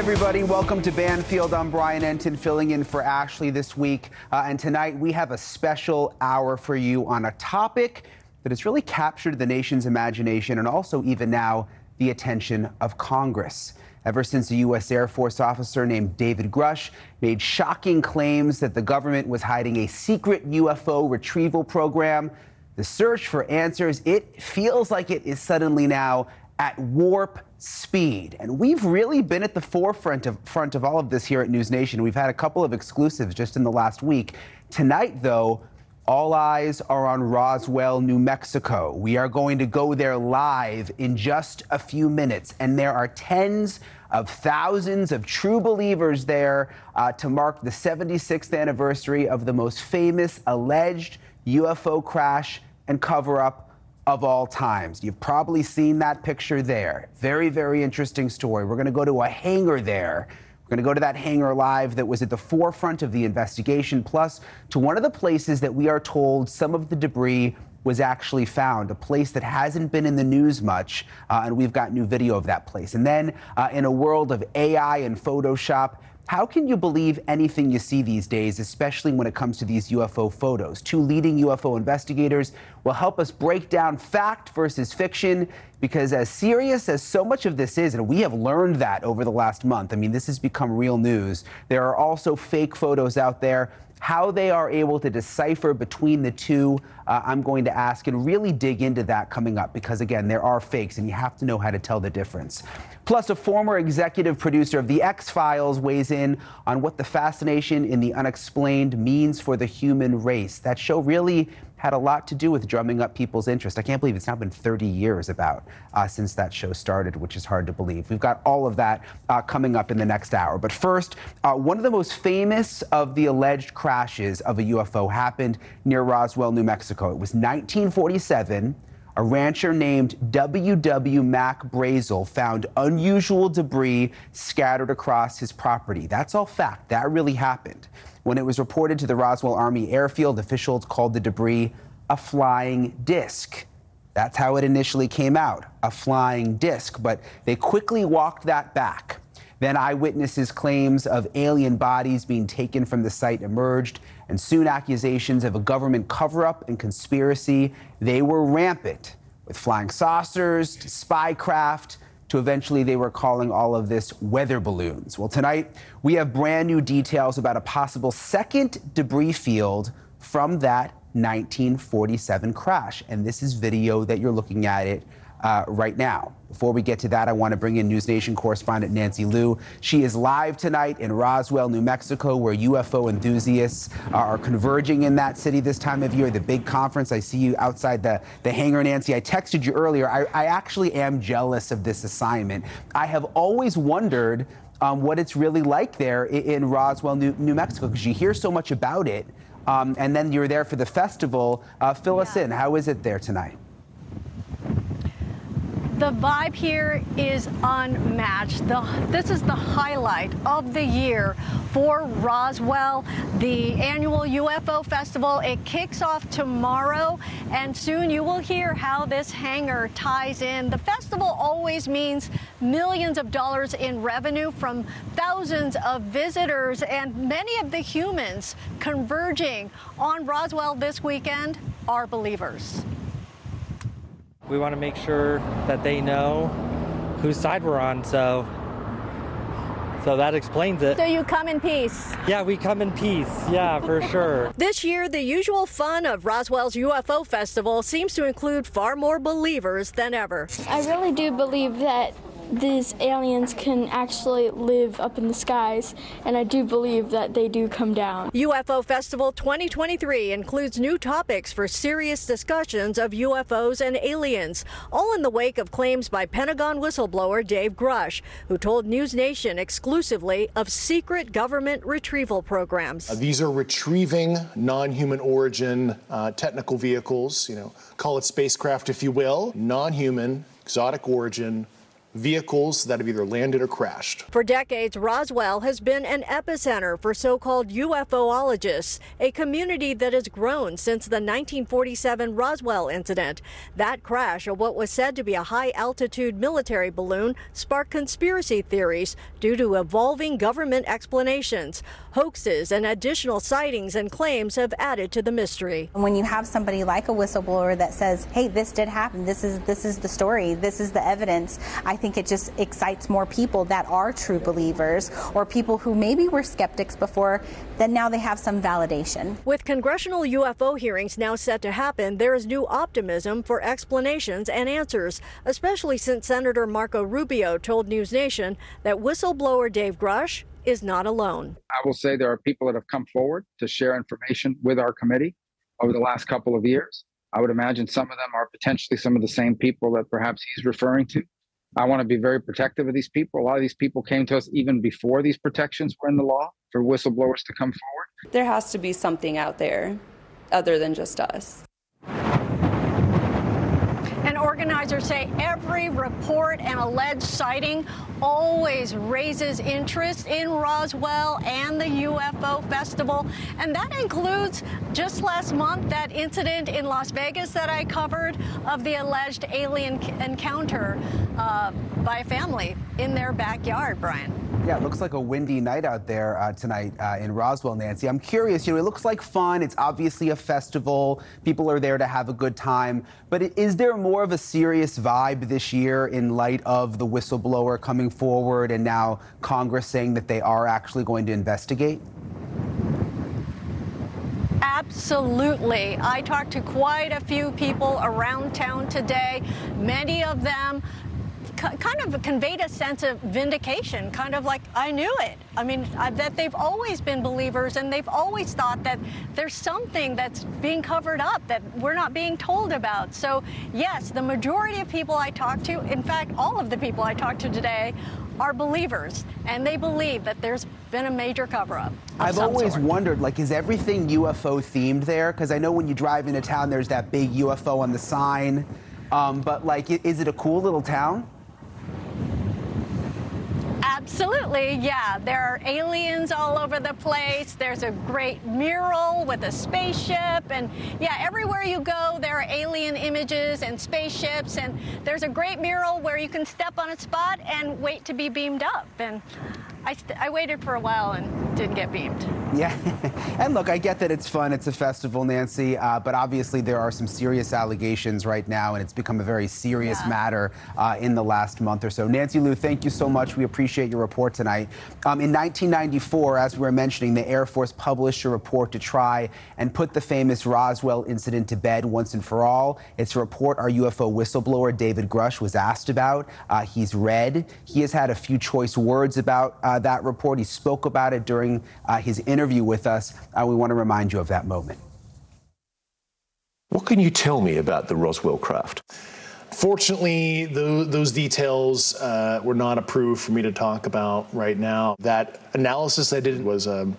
everybody, welcome to Banfield. I'm Brian Enton, filling in for Ashley this week. And tonight we have a special hour for you on a topic that has really captured the nation's imagination and also even now the attention of Congress. Ever since a U.S. Air Force officer named David Grusch made shocking claims that the government was hiding a secret UFO retrieval program, the search for answers, it feels like it is suddenly now at warp speed. And we've really been at the forefront of all of this here at NewsNation. We've had a couple of exclusives just in the last week. Tonight, though, all eyes are on Roswell, New Mexico. We are going to go there live in just a few minutes. And there are tens of thousands of true believers there to mark the 76th anniversary of the most famous alleged UFO crash and cover-up of all times. You've probably seen that picture there. Very, very interesting story. We're going to go to a hangar there. We're going to go to that hangar live that was at the forefront of the investigation, plus to one of the places that we are told some of the debris was actually found, a place that hasn't been in the news much, and we've got new video of that place. And then in a world of AI and Photoshop, how can you believe anything you see these days, especially when it comes to these UFO photos? Two leading UFO investigators will help us break down fact versus fiction, because as serious as so much of this is, and we have learned that over the last month, I mean, this has become real news, there are also fake photos out there. How they are able to decipher between the two, I'm going to ask and really dig into that coming up, because again, there are fakes and you have to know how to tell the difference. Plus, a former executive producer of The X-Files weighs in on what the fascination in the unexplained means for the human race. That show really had a lot to do with drumming up people's interest. I can't believe it's now been 30 years since that show started, which is hard to believe. We've got all of that coming up in the next hour. But first, one of the most famous of the alleged crashes of a UFO happened near Roswell, New Mexico. It was 1947. A rancher named W.W. Mac Brazel found unusual debris scattered across his property. That's all fact. That really happened. When it was reported to the Roswell Army Airfield, officials called the debris a flying disc. That's how it initially came out, a flying disc, but they quickly walked that back. Then eyewitnesses' claims of alien bodies being taken from the site emerged, and soon accusations of a government cover-up and conspiracy. They were rampant, with flying saucers to spy craft, to eventually they were calling all of this weather balloons. Well, tonight we have brand new details about a possible second debris field from that 1947 crash. And this is video that you're looking at it right now. Before we get to that, I want to bring in NewsNation correspondent Nancy Liu. She is live tonight in Roswell, New Mexico, where UFO enthusiasts are converging in that city this time of year, the big conference. I see you outside the hangar, Nancy. I texted you earlier. I actually am jealous of this assignment. I have always wondered what it's really like there in Roswell, New Mexico, because you hear so much about it, and then you're there for the festival. Fill us in. How is it there tonight? The vibe here is unmatched. This is the highlight of the year for Roswell, the annual UFO festival. It kicks off tomorrow, and soon you will hear how this hangar ties in. The festival always means millions of dollars in revenue from thousands of visitors, and many of the humans converging on Roswell this weekend are believers. We want to make sure that they know whose side we're on, so that explains it. So you come in peace? Yeah, we come in peace, yeah, for sure. This year, the usual fun of Roswell's UFO Festival seems to include far more believers than ever. I really do believe that these aliens can actually live up in the skies, and I do believe that they do come down. UFO Festival 2023 includes new topics for serious discussions of UFOs and aliens, all in the wake of claims by Pentagon whistleblower Dave Grusch, who told NewsNation exclusively of secret government retrieval programs. These are retrieving non-human origin technical vehicles, call it spacecraft if you will, non-human, exotic origin, vehicles that have either landed or crashed. For decades, Roswell has been an epicenter for so-called UFOologists, a community that has grown since the 1947 Roswell incident. That crash of what was said to be a high-altitude military balloon sparked conspiracy theories due to evolving government explanations. Hoaxes and additional sightings and claims have added to the mystery. When you have somebody like a whistleblower that says, hey, this did happen, this is the story, this is the evidence, I think it just excites more people that are true believers, or people who maybe were skeptics before, then now they have some validation. With congressional UFO hearings now set to happen, there is new optimism for explanations and answers, especially since Senator Marco Rubio told NewsNation that whistleblower Dave Grusch is not alone. I will say there are people that have come forward to share information with our committee over the last couple of years. I would imagine some of them are potentially some of the same people that perhaps he's referring to. I want to be very protective of these people. A lot of these people came to us even before these protections were in the law for whistleblowers to come forward. There has to be something out there other than just us. And organizers say every report and alleged sighting always raises interest in Roswell and the UFO festival. And that includes just last month that incident in Las Vegas that I covered of the alleged alien encounter by a family in their backyard, Brian. Yeah, it looks like a windy night out there tonight in Roswell, Nancy. I'm curious, it looks like fun. It's obviously a festival. People are there to have a good time. But is there more of a serious vibe this year in light of the whistleblower coming forward and now Congress saying that they are actually going to investigate? Absolutely. I talked to quite a few people around town today. Many of them kind of conveyed a sense of vindication, kind of like, I knew it. I mean, that they've always been believers and they've always thought that there's something that's being covered up that we're not being told about. So yes, the majority of people I talked to, in fact, all of the people I talked to today are believers, and they believe that there's been a major cover-up. I've always wondered, like, is everything UFO themed there? Because I know when you drive into town, there's that big UFO on the sign. But like, is it a cool little town? Absolutely, yeah. There are aliens all over the place. There's a great mural with a spaceship. And yeah, everywhere you go, there are alien images and spaceships. And there's a great mural where you can step on a spot and wait to be beamed up. And I waited for a while and didn't get beamed. Yeah, and look, I get that it's fun. It's a festival, Nancy, but obviously there are some serious allegations right now, and it's become a very serious matter in the last month or so. Nancy Liu, thank you so much. We appreciate your report tonight. In 1994, as we were mentioning, the Air Force published a report to try and put the famous Roswell incident to bed once and for all. It's a report our UFO whistleblower David Grusch was asked about. He's read. He has had a few choice words about that report. He spoke about it during his interview with us. We want to remind you of that moment. What can you tell me about the Roswell craft? Fortunately, those details were not approved for me to talk about right now. That analysis I did was a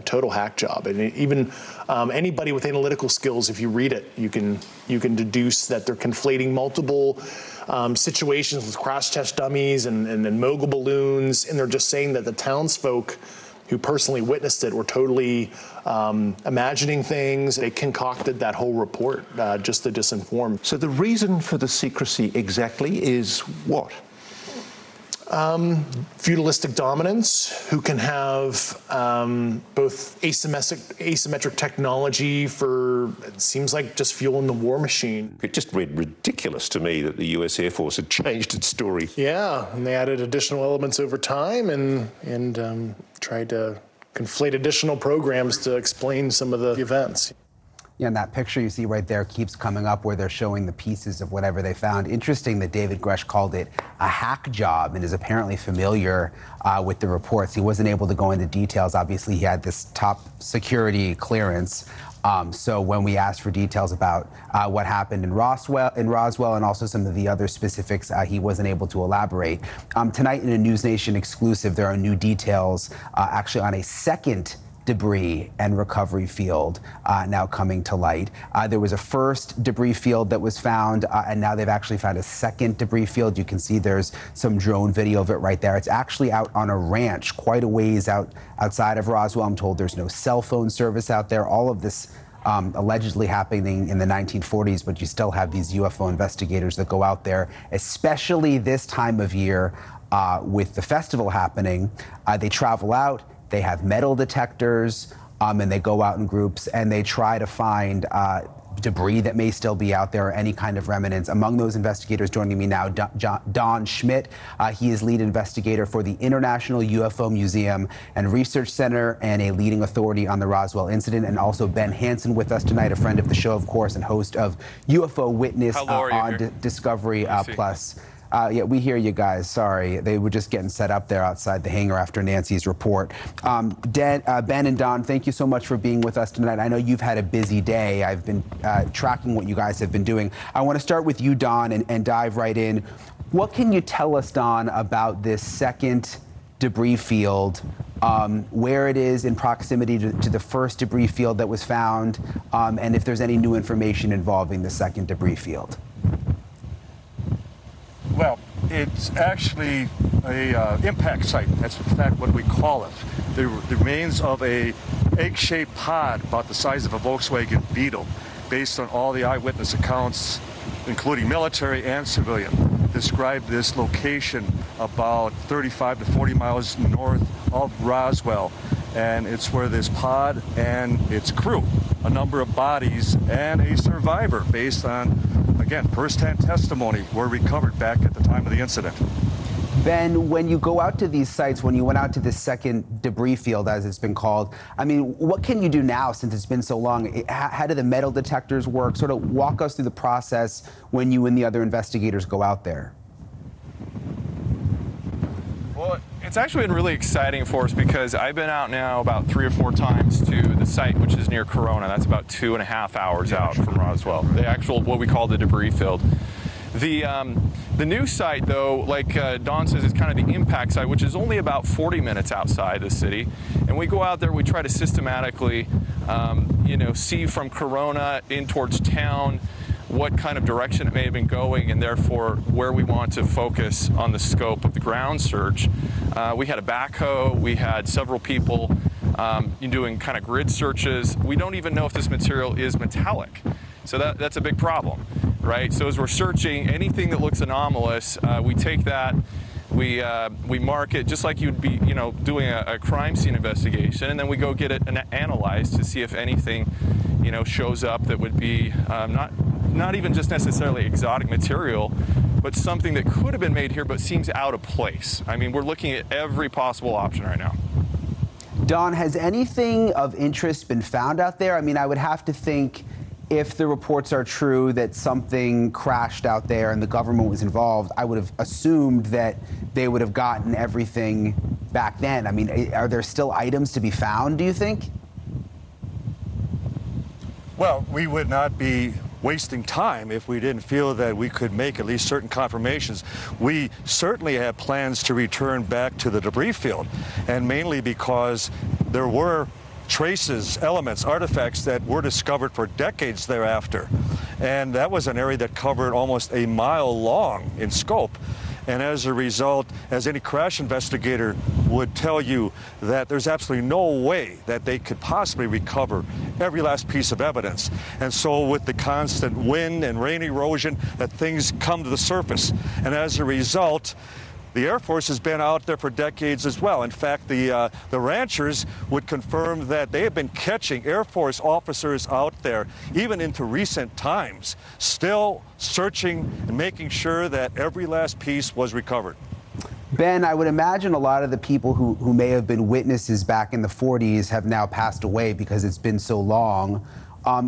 total hack job, and even anybody with analytical skills, if you read it, you can deduce that they're conflating multiple situations with crash test dummies and mogul balloons, and they're just saying that the townsfolk who personally witnessed it were totally imagining things. They concocted that whole report just to disinform. So the reason for the secrecy exactly is what? Feudalistic dominance, who can have both asymmetric technology for, it seems like, just fueling the war machine. It just read ridiculous to me that the US Air Force had changed its story. Yeah, and they added additional elements over time and tried to conflate additional programs to explain some of the events. Yeah, and that picture you see right there keeps coming up where they're showing the pieces of whatever they found. Interesting that David Grusch called it a hack job and is apparently familiar with the reports. He wasn't able to go into details. Obviously, he had this top security clearance. So when we asked for details about what happened in Roswell and also some of the other specifics, he wasn't able to elaborate. Tonight in a NewsNation exclusive, there are new details actually on a second debris and recovery field now coming to light. There was a first debris field that was found, and now they've actually found a second debris field. You can see there's some drone video of it right there. It's actually out on a ranch quite a ways outside of Roswell. I'm told there's no cell phone service out there. All of this allegedly happening in the 1940s, but you still have these UFO investigators that go out there, especially this time of year with the festival happening. They travel out, they have metal detectors, and they go out in groups and they try to find debris that may still be out there or any kind of remnants. Among those investigators joining me now, Don Schmidt. He is lead investigator for the International UFO Museum and Research Center and a leading authority on the Roswell incident. And also Ben Hansen with us tonight, a friend of the show, of course, and host of UFO Witness on Discovery Plus. Yeah, we hear you guys. Sorry, they were just getting set up there outside the hangar after Nancy's report. Ben and Don, thank you so much for being with us tonight. I know you've had a busy day. I've been tracking what you guys have been doing. I want to start with you, Don, and dive right in. What can you tell us, Don, about this second debris field, where it is in proximity to the first debris field that was found, and if there's any new information involving the second debris field? Well, it's actually a impact site. That's in fact what we call it. The remains of a egg-shaped pod about the size of a Volkswagen Beetle, based on all the eyewitness accounts, including military and civilian, describe this location about 35 to 40 miles north of Roswell. And it's where this pod and its crew, a number of bodies, and a survivor, based on, again, first-hand testimony, were recovered back at the time of the incident. Ben, when you go out to these sites, when you went out to this second debris field, as it's been called, I mean, what can you do now since it's been so long? How do the metal detectors work? Sort of walk us through the process when you and the other investigators go out there. Well, it's actually been really exciting for us because I've been out now about 3 or 4 times to the site, which is near Corona. That's about 2.5 hours out from Roswell, the actual, what we call the debris field. The new site, though, like Don says, is kind of the impact site, which is only about 40 minutes outside the city. And we go out there, we try to systematically, see from Corona in towards town what kind of direction it may have been going, and therefore where we want to focus on the scope of the ground search. We had a backhoe, we had several people doing kind of grid searches. We don't even know if this material is metallic. So that's a big problem, right? So as we're searching anything that looks anomalous, we take that, we mark it just like you'd be, doing a crime scene investigation, and then we go get it analyzed to see if anything, shows up that would be not even just necessarily exotic material, but something that could have been made here but seems out of place. I mean, we're looking at every possible option right now. Don, has anything of interest been found out there? I mean, I would have to think, if the reports are true that something crashed out there and the government was involved, I would have assumed that they would have gotten everything back then. I mean, are there still items to be found, do you think? Well, we would not be wasting time if we didn't feel that we could make at least certain confirmations. We certainly have plans to return back to the debris field, and mainly because there were traces, elements, artifacts that were discovered for decades thereafter. And that was an area that covered almost a mile long in scope. And as a result, as any crash investigator would tell you, that there's absolutely no way that they could possibly recover every last piece of evidence. And so with the constant wind and rain erosion, that things come to the surface. And as a result, the Air Force has been out there for decades as well. In fact, the ranchers would confirm that they have been catching Air Force officers out there, even into recent times, still searching and making sure that every last piece was recovered. Ben, I would imagine a lot of the people who may have been witnesses back in the 40s have now passed away because it's been so long.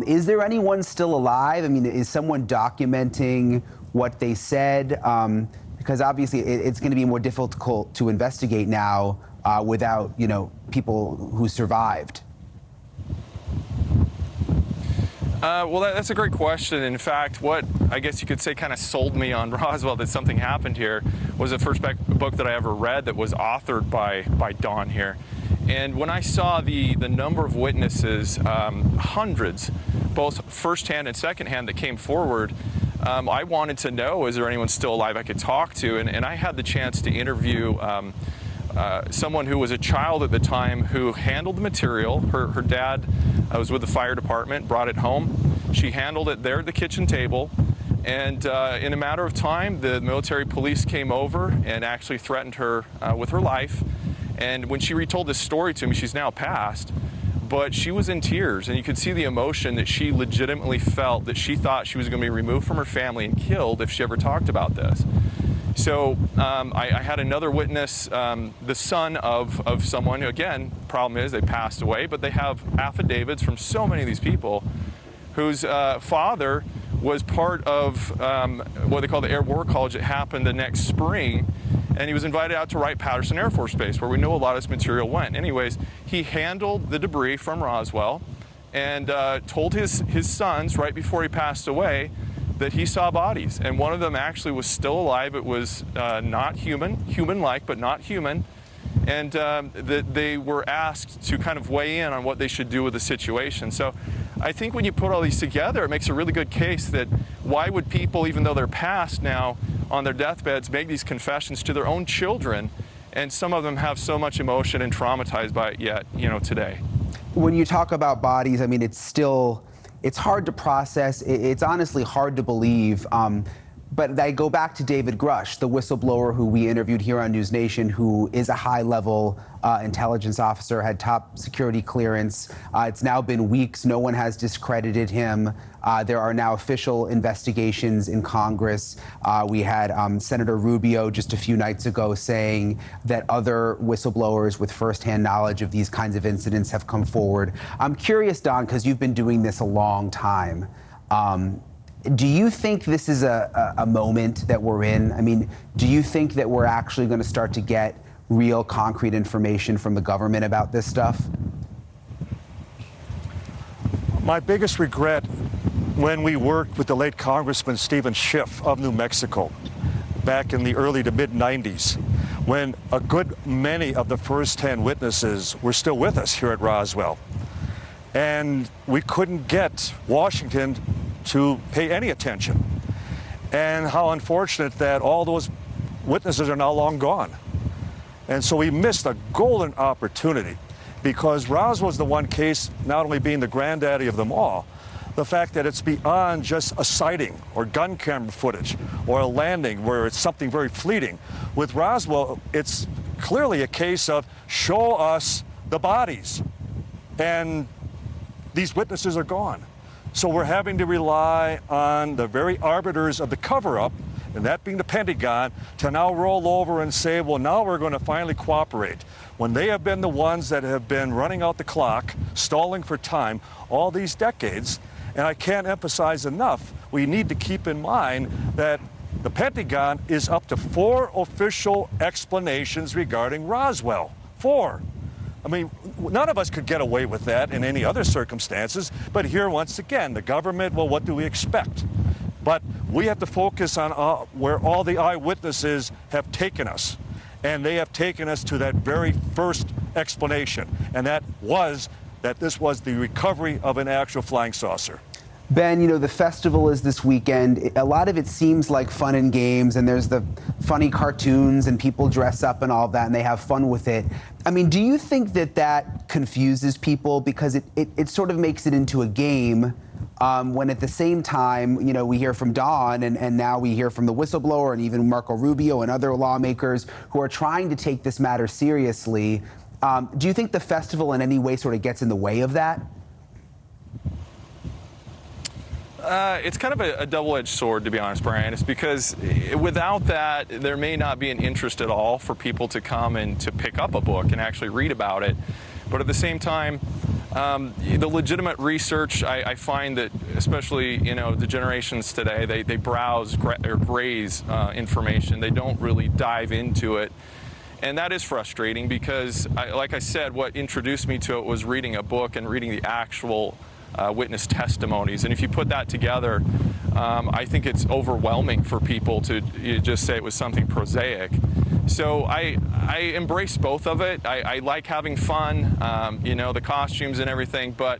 Is there anyone still alive? I mean, is someone documenting what they said? Because obviously it's going to be more difficult to investigate now without, people who survived. Well, that's a great question. In fact, what I guess you could say kind of sold me on Roswell, that something happened here, was the first book that I ever read that was authored by Don here. And when I saw the number of witnesses, hundreds, both firsthand and secondhand, that came forward, I wanted to know, is there anyone still alive I could talk to? And I had the chance to interview someone who was a child at the time who handled the material. Her dad was with the fire department, brought it home. She handled it there at the kitchen table. And in a matter of time, the military police came over and actually threatened her with her life. And when she retold this story to me, she's now passed, but she was in tears, and you could see the emotion that she legitimately felt, that she thought she was going to be removed from her family and killed if she ever talked about this. So I had another witness, the son of someone who, again, problem is they passed away, but they have affidavits from so many of these people whose father was part of what they call the Air War College that happened the next spring. And he was invited out to Wright-Patterson Air Force Base, where we know a lot of this material went. Anyways, he handled the debris from Roswell and told his sons right before he passed away that he saw bodies. And one of them actually was still alive. It was not human-like, but not human. And that they were asked to kind of weigh in on what they should do with the situation. So I think when you put all these together, it makes a really good case that why would people, even though they're passed now, on their deathbeds, make these confessions to their own children, and some of them have so much emotion and traumatized by it yet, today. When you talk about bodies, I mean, it's hard to process. It's honestly hard to believe. But I go back to David Grusch, the whistleblower who we interviewed here on NewsNation, who is a high-level intelligence officer, had top security clearance. It's now been weeks. No one has discredited him. There are now official investigations in Congress. We had Senator Rubio just a few nights ago saying that other whistleblowers with firsthand knowledge of these kinds of incidents have come forward. I'm curious, Don, because you've been doing this a long time. Do you think this is a moment that we're in? I mean, do you think that we're actually going to start to get real concrete information from the government about this stuff? My biggest regret when we worked with the late Congressman Stephen Schiff of New Mexico back in the early to mid-90s, when a good many of the first-hand witnesses were still with us here at Roswell. And we couldn't get Washington to pay any attention. And how unfortunate that all those witnesses are now long gone. And so we missed a golden opportunity, because Roswell's the one case, not only being the granddaddy of them all, the fact that it's beyond just a sighting or gun camera footage or a landing where it's something very fleeting. With Roswell, it's clearly a case of show us the bodies. And these witnesses are gone. So we're having to rely on the very arbiters of the cover-up, and that being the Pentagon, to now roll over and say, well, now we're going to finally cooperate. When they have been the ones that have been running out the clock, stalling for time all these decades. And I can't emphasize enough, we need to keep in mind that the Pentagon is up to 4 official explanations regarding Roswell. 4. I mean, none of us could get away with that in any other circumstances. But here, once again, the government, well, what do we expect? But we have to focus on where all the eyewitnesses have taken us. And they have taken us to that very first explanation. And that was that this was the recovery of an actual flying saucer. Ben, the festival is this weekend. A lot of it seems like fun and games, and there's the funny cartoons and people dress up and all of that, and they have fun with it. I mean, do you think that confuses people? Because it sort of makes it into a game when at the same time, we hear from Don and now we hear from the whistleblower and even Marco Rubio and other lawmakers who are trying to take this matter seriously. Do you think the festival in any way sort of gets in the way of that? It's kind of a double-edged sword, to be honest, Brian. It's because without that, there may not be an interest at all for people to come and to pick up a book and actually read about it. But at the same time, the legitimate research, I find that, especially the generations today, they browse or graze information. They don't really dive into it. And that is frustrating because, like I said, what introduced me to it was reading a book and reading the actual witness testimonies. And if you put that together, I think it's overwhelming for people to just say it was something prosaic. So I embrace both of it. I like having fun, the costumes and everything, but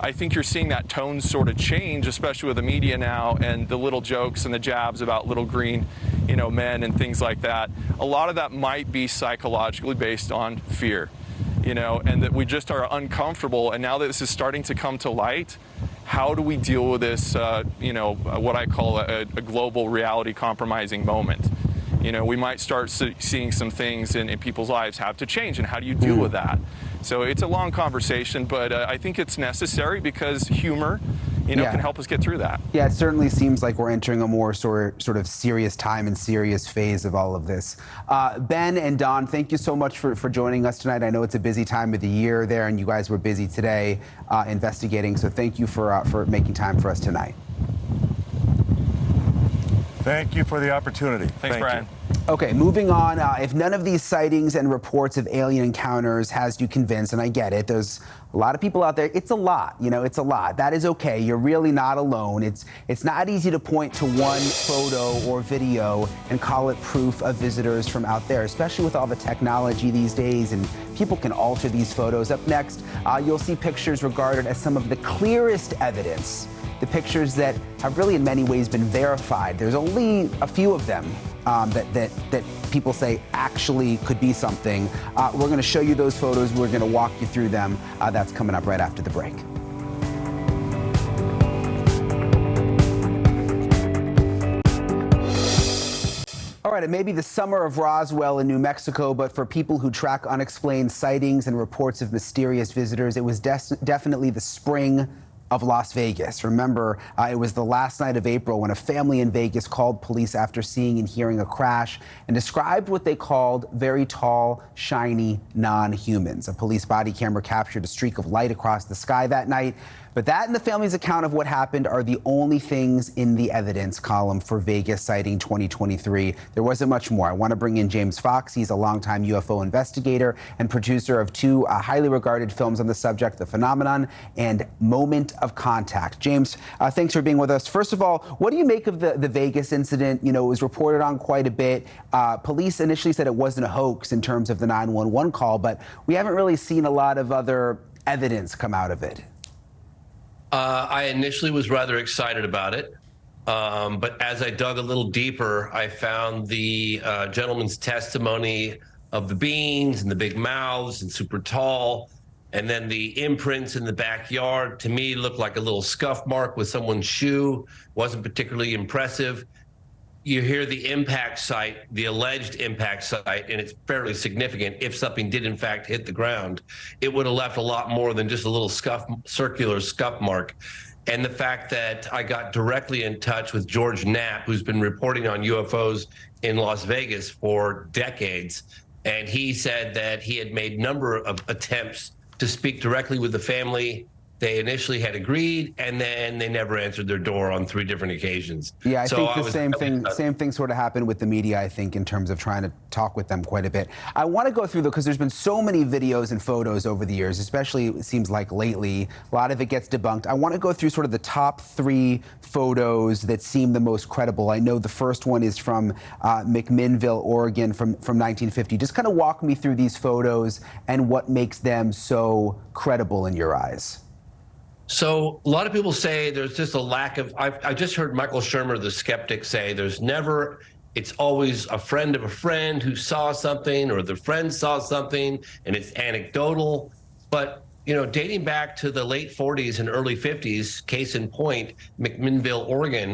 I think you're seeing that tone sort of change, especially with the media now and the little jokes and the jabs about little green, men and things like that. A lot of that might be psychologically based on fear, and that we just are uncomfortable. And now that this is starting to come to light, how do we deal with this, what I call a global reality compromising moment? We might start seeing some things in people's lives have to change, and how do you deal with that? So it's a long conversation, but I think it's necessary because humor, can help us get through that. Yeah, it certainly seems like we're entering a more sort of serious time and serious phase of all of this. Ben and Don, thank you so much for joining us tonight. I know it's a busy time of the year there, and you guys were busy today investigating, so thank you for making time for us tonight. Thank you for the opportunity. Thanks, Brian. Okay, moving on. If none of these sightings and reports of alien encounters has you convinced, and I get it, there's a lot of people out there. It's a lot, it's a lot. That is okay. You're really not alone. It's not easy to point to one photo or video and call it proof of visitors from out there, especially with all the technology these days, and people can alter these photos. Up next, you'll see pictures regarded as some of the clearest evidence. The pictures that have really in many ways been verified. There's only a few of them that people say actually could be something. We're going to show you those photos. We're going to walk you through them. That's coming up right after the break. All right, it may be the summer of Roswell in New Mexico, but for people who track unexplained sightings and reports of mysterious visitors, it was definitely the spring of Las Vegas. Remember, it was the last night of April when a family in Vegas called police after seeing and hearing a crash and described what they called very tall, shiny non-humans. A police body camera captured a streak of light across the sky that night. But that and the family's account of what happened are the only things in the evidence column for Vegas sighting 2023. There wasn't much more. I want to bring in James Fox. He's a longtime UFO investigator and producer of two highly regarded films on the subject, The Phenomenon and Moment of Contact. James, thanks for being with us. First of all, what do you make of the Vegas incident? It was reported on quite a bit. Police initially said it wasn't a hoax in terms of the 911 call, but we haven't really seen a lot of other evidence come out of it. I initially was rather excited about it, but as I dug a little deeper, I found the gentleman's testimony of the beings and the big mouths and super tall, and then the imprints in the backyard, to me, looked like a little scuff mark with someone's shoe. Wasn't particularly impressive. You hear the impact site, the alleged impact site, and it's fairly significant. If something did in fact hit the ground, it would have left a lot more than just a little circular scuff mark. And the fact that I got directly in touch with George Knapp, who's been reporting on UFOs in Las Vegas for decades, and he said that he had made a number of attempts to speak directly with the family. They initially had agreed, and then they never answered their door on 3 different occasions. Yeah, I think the same thing sort of happened with the media, I think, in terms of trying to talk with them quite a bit. I want to go through, though, because there's been so many videos and photos over the years, especially it seems like lately, a lot of it gets debunked. I want to go through sort of the top 3 photos that seem the most credible. I know the first one is from McMinnville, Oregon from 1950. Just kind of walk me through these photos and what makes them so credible in your eyes. So a lot of people say there's just a lack of, I just heard Michael Shermer, the skeptic, say it's always a friend of a friend who saw something, or the friend saw something, and it's anecdotal. But, dating back to the late 40s and early 50s, case in point, McMinnville, Oregon,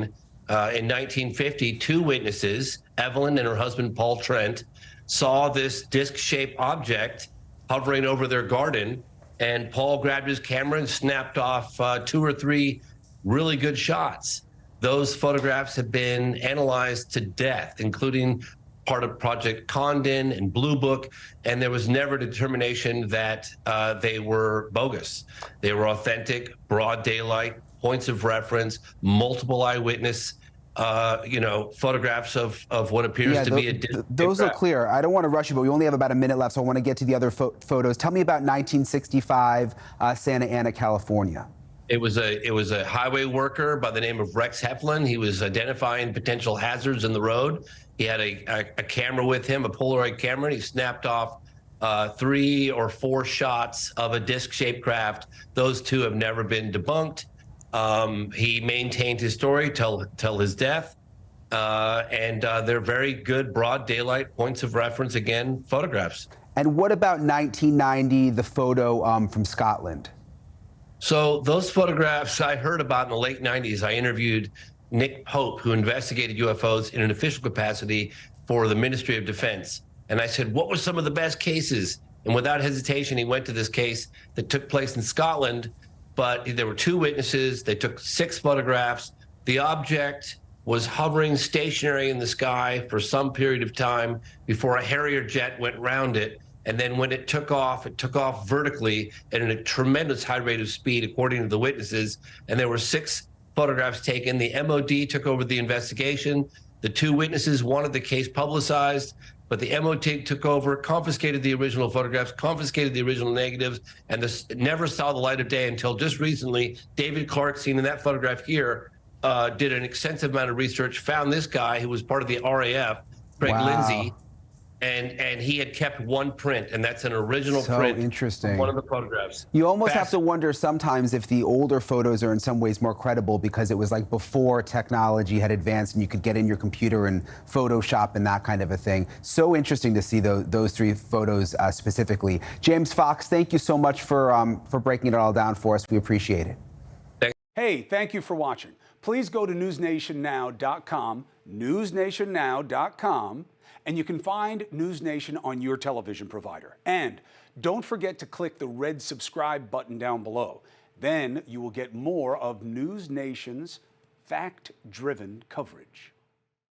in 1950, 2 witnesses, Evelyn and her husband, Paul Trent, saw this disc-shaped object hovering over their garden. And Paul grabbed his camera and snapped off 2 or 3 really good shots. Those photographs have been analyzed to death, including part of Project Condon and Blue Book, and there was never determination that they were bogus. They were authentic, broad daylight, points of reference, multiple eyewitness photographs of what appears to be a disc. Those look clear. I don't want to rush you, but we only have about a minute left, so I want to get to the other photos. Tell me about 1965 Santa Ana, California. It was a highway worker by the name of Rex Heflin. He was identifying potential hazards in the road. He had a camera with him, a Polaroid camera, and he snapped off 3 or 4 shots of a disc-shaped craft. Those 2 have never been debunked. He maintained his story till his death. And they're very good broad daylight points of reference, again, photographs. And what about 1990, the photo from Scotland? So those photographs I heard about in the late 90s. I interviewed Nick Pope, who investigated UFOs in an official capacity for the Ministry of Defense. And I said, what were some of the best cases? And without hesitation, he went to this case that took place in Scotland, but there were 2 witnesses. They took 6 photographs. The object was hovering stationary in the sky for some period of time before a Harrier jet went round it. And then when it took off vertically at a tremendous high rate of speed, according to the witnesses. And there were 6 photographs taken. The MOD took over the investigation. The 2 witnesses wanted the case publicized, but the MOD took over, confiscated the original photographs, confiscated the original negatives, and this never saw the light of day until just recently. David Clark, seen in that photograph here, did an extensive amount of research, found this guy who was part of the RAF, Craig Lindsay, and he had kept 1 print, and that's an original print. Interesting. Of one of the photographs. You almost have to wonder sometimes if the older photos are in some ways more credible because it was like before technology had advanced and you could get in your computer and Photoshop and that kind of a thing. So interesting to see those 3 photos specifically. James Fox, thank you so much for breaking it all down for us. We appreciate it. Hey, thank you for watching. Please go to newsnationnow.com, newsnationnow.com, and you can find NewsNation on your television provider. And don't forget to click the red subscribe button down below. Then you will get more of NewsNation's fact-driven coverage.